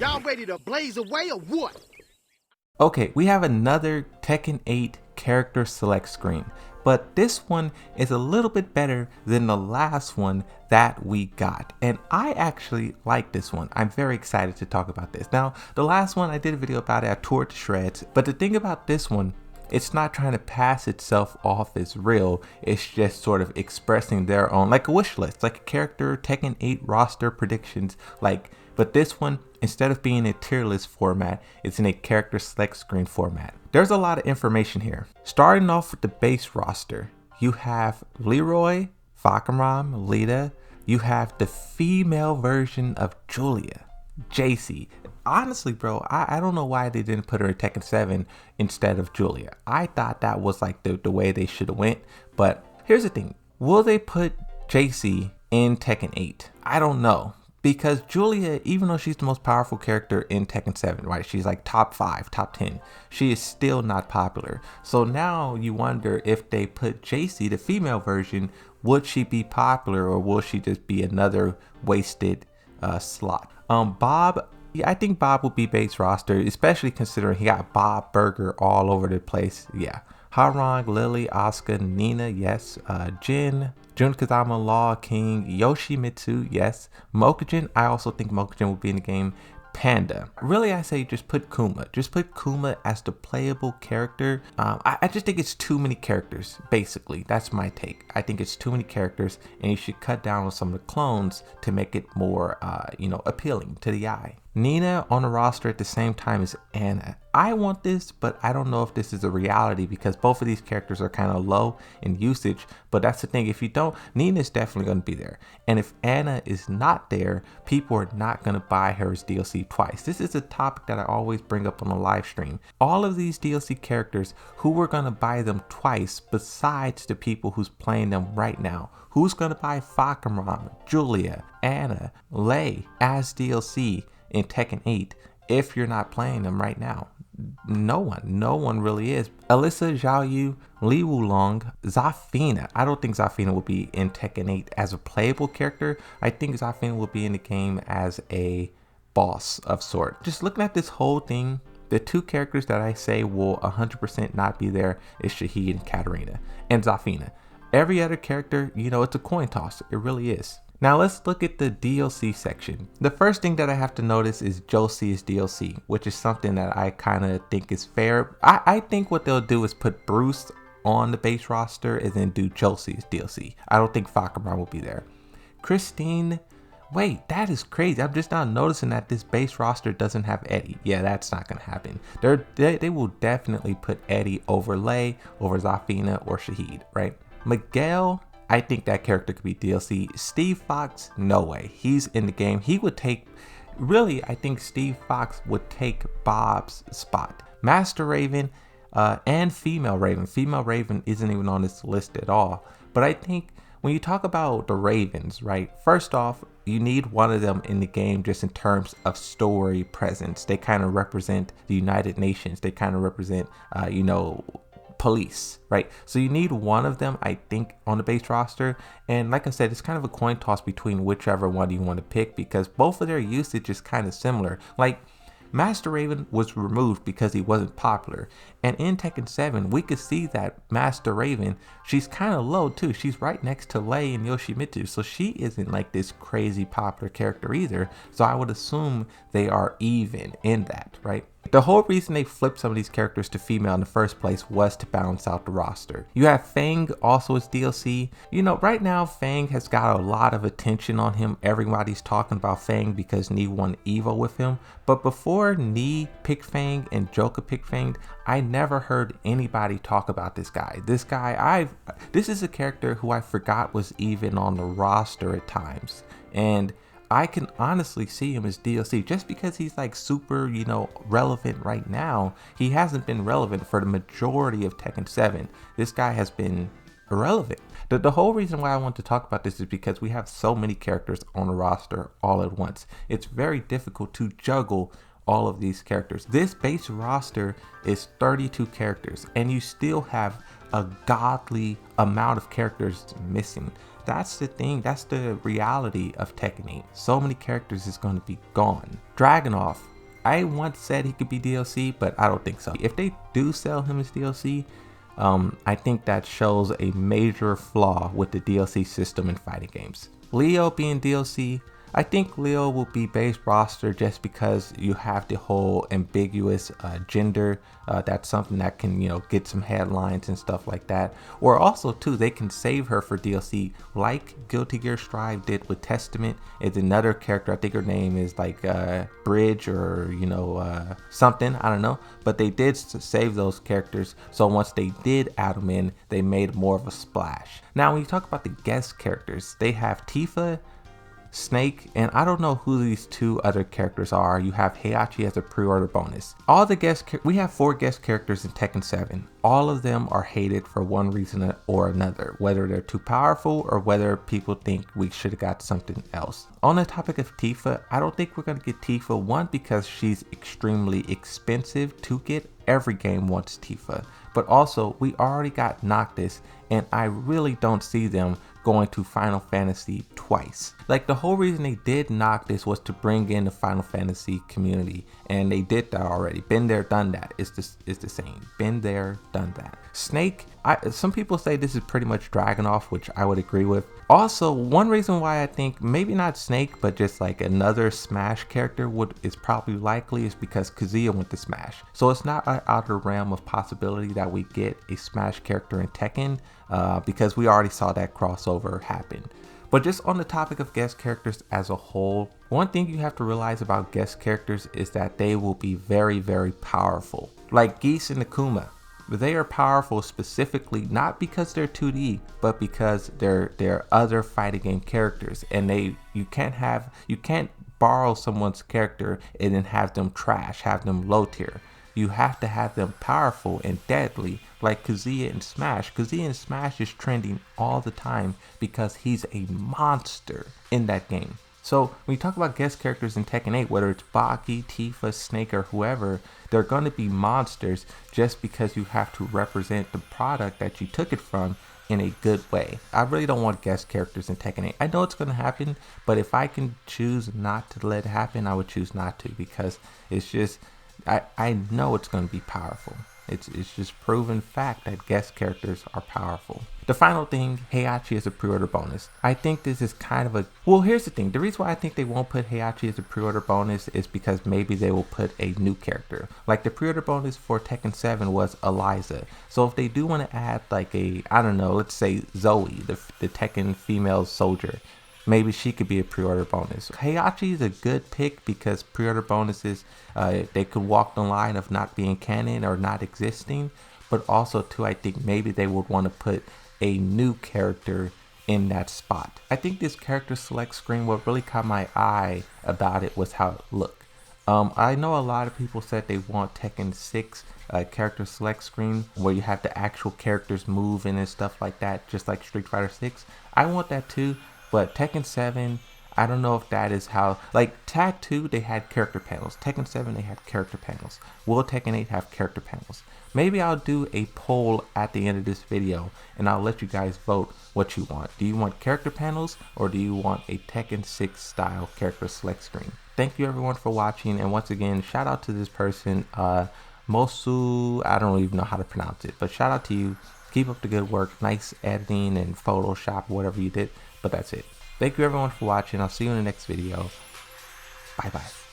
Y'all ready to blaze away or what? Okay, we have another Tekken 8 character select screen, but this one is a little bit better than the last one that we got, and I actually like this one. I'm very excited to talk about this. Now, the last one I did a video about it, I tore it to shreds, but the thing about this one, it's not trying to pass itself off as real, it's just sort of expressing their own, like a wish list, like a character Tekken 8 roster predictions, but this one, instead of being a tier list format, it's in a character select screen format. There's a lot of information here. Starting off with the base roster, you have Leroy, Fahkumram, Lita, you have the female version of Julia, JC. Honestly, bro, I don't know why they didn't put her in Tekken 7 instead of Julia. I thought that was like the way they should have went, but here's the thing. Will they put JC in Tekken 8? I don't know. Because Julia, even though she's the most powerful character in Tekken 7, right? She's like top 5, top 10. She is still not popular. So now you wonder if they put JC, the female version, would she be popular or will she just be another wasted slot? Bob, yeah, I think Bob will be base roster, especially considering he got Bob Burger all over the place. Yeah. Harang, Lily, Asuka, Nina, yes. Jin Kazama, Law, King, Yoshimitsu, yes. Mokujin, I also think Mokujin will be in the game. Panda. Really, I say just put Kuma. Just put Kuma as the playable character. I just think it's too many characters, basically. That's my take. I think it's too many characters, and you should cut down on some of the clones to make it more, appealing to the eye. Nina on the roster at the same time as Anna. I want this, but I don't know if this is a reality because both of these characters are kind of low in usage. But that's the thing. If you don't, Nina is definitely going to be there. And if Anna is not there, people are not going to buy her as DLC twice. This is a topic that I always bring up on the live stream. All of these DLC characters, who are going to buy them twice besides the people who's playing them right now? Who's going to buy Fahkumram, Julia, Anna, Lei as DLC in Tekken 8 if you're not playing them right now? No one really is. Alyssa, Zhao Yu, Li Wulong, Zafina. I don't think Zafina will be in Tekken 8 as a playable character. I think Zafina will be in the game as a boss of sort. Just looking at this whole thing, the two characters that I say will 100% not be there is Shahid and Katarina and Zafina. Every other character, it's a coin toss. It really is. Now let's look at the DLC section. The first thing that I have to notice is Josie is DLC, which is something that I kind of think is fair. I think what they'll do is put Bruce on the base roster and then do Josie as DLC. I don't think Fahkumram will be there. Christine, wait, that is crazy. I'm just now noticing that this base roster doesn't have Eddie. Yeah, that's not gonna happen. They will definitely put Eddie over Lei, over Zafina, or Shahid, right? Miguel, I think that character could be DLC. Steve Fox, no way. He's in the game. He would take, really, I think Steve Fox would take Bob's spot. Master Raven and Female Raven. Female Raven isn't even on this list at all. But I think when you talk about the Ravens, right? First off, you need one of them in the game just in terms of story presence. They kind of represent the United Nations. They kind of represent, police, right? So you need one of them, I think, on the base roster. And like I said, it's kind of a coin toss between whichever one you want to pick because both of their usage is kind of similar. Like Master Raven was removed because he wasn't popular. And in Tekken 7, we could see that Master Raven, she's kind of low too. She's right next to Lei and Yoshimitsu. So she isn't like this crazy popular character either. So I would assume they are even in that, right? The whole reason they flipped some of these characters to female in the first place was to balance out the roster. You have Fang also as DLC. Right now Fang has got a lot of attention on him. Everybody's talking about Fang because Nee won Evo with him. But before Nee picked Fang and Joker picked Fang, I never heard anybody talk about this guy. This is a character who I forgot was even on the roster at times. And I can honestly see him as DLC just because he's like super, relevant right now. He hasn't been relevant for the majority of Tekken 7. This guy has been irrelevant. The whole reason why I want to talk about this is because we have so many characters on the roster all at once. It's very difficult to juggle all of these characters. This base roster is 32 characters and you still have a godly amount of characters missing. that's the thing, that's the reality of Tekken 8. So many characters is going to be gone. Dragunov, I once said he could be DLC, but I don't think so. If they do sell him as DLC, I think that shows a major flaw with the DLC system in fighting games. Leo being DLC, I think Leo will be base roster just because you have the whole ambiguous gender. That's something that can, get some headlines and stuff like that. Or also too, they can save her for DLC like Guilty Gear Strive did with Testament. It's another character, I think her name is like Bridge or something, I don't know. But they did save those characters, so once they did add them in, they made more of a splash. Now when you talk about the guest characters, they have Tifa, Snake, and I don't know who these two other characters are. You have Heihachi as a pre-order bonus. All the we have 4 guest characters in Tekken 7. All of them are hated for one reason or another, whether they're too powerful or whether people think we should have got something else. On the topic of Tifa, I don't think we're going to get Tifa, one, because she's extremely expensive to get. Every game wants Tifa, but also we already got Noctis, and I really don't see them going to Final Fantasy twice. Like, the whole reason they did Noctis was to bring in the Final Fantasy community, and they did that already. Been there, done that. It's the same. Been there, done that. Snake, some people say this is pretty much Dragunov, which I would agree with. Also, one reason why I think maybe not Snake, but just like another Smash character is probably likely is because Kazuya went to Smash. So it's not an outer realm of possibility that we get a Smash character in Tekken, because we already saw that crossover happen. But just on the topic of guest characters as a whole, one thing you have to realize about guest characters is that they will be very, very powerful. Like Geese and Akuma. They are powerful specifically not because they're 2D, but because they're other fighting game characters, and you can't borrow someone's character and then have them trash, have them low tier. You have to have them powerful and deadly, like Kazuya in Smash. Kazuya in Smash is trending all the time because he's a monster in that game. So when you talk about guest characters in Tekken 8, whether it's Baki, Tifa, Snake, or whoever, they're going to be monsters just because you have to represent the product that you took it from in a good way. I really don't want guest characters in Tekken 8. I know it's going to happen, but if I can choose not to let it happen, I would choose not to, because it's just, I know it's going to be powerful. It's just proven fact that guest characters are powerful. The final thing, Heihachi as a pre-order bonus. I think this is kind of well, here's the thing. The reason why I think they won't put Heihachi as a pre-order bonus is because maybe they will put a new character. Like the pre-order bonus for Tekken 7 was Eliza. So if they do want to add like I don't know, let's say Zoe, the Tekken female soldier, maybe she could be a pre-order bonus. Heihachi is a good pick because pre-order bonuses, they could walk the line of not being canon or not existing, but also too, I think maybe they would want to put a new character in that spot. I think this character select screen, what really caught my eye about it was how it looked. I know a lot of people said they want Tekken 6 character select screen where you have the actual characters move and stuff like that, just like Street Fighter 6. I want that too. But Tekken 7, I don't know if that is how, like Tag 2, they had character panels. Tekken 7, they had character panels. Will Tekken 8 have character panels? Maybe I'll do a poll at the end of this video and I'll let you guys vote what you want. Do you want character panels or do you want a Tekken 6 style character select screen? Thank you everyone for watching, and once again, shout out to this person, Mosu, I don't even know how to pronounce it, but shout out to you. Keep up the good work. Nice editing and Photoshop, whatever you did. But that's it. Thank you everyone for watching. I'll see you in the next video. Bye bye.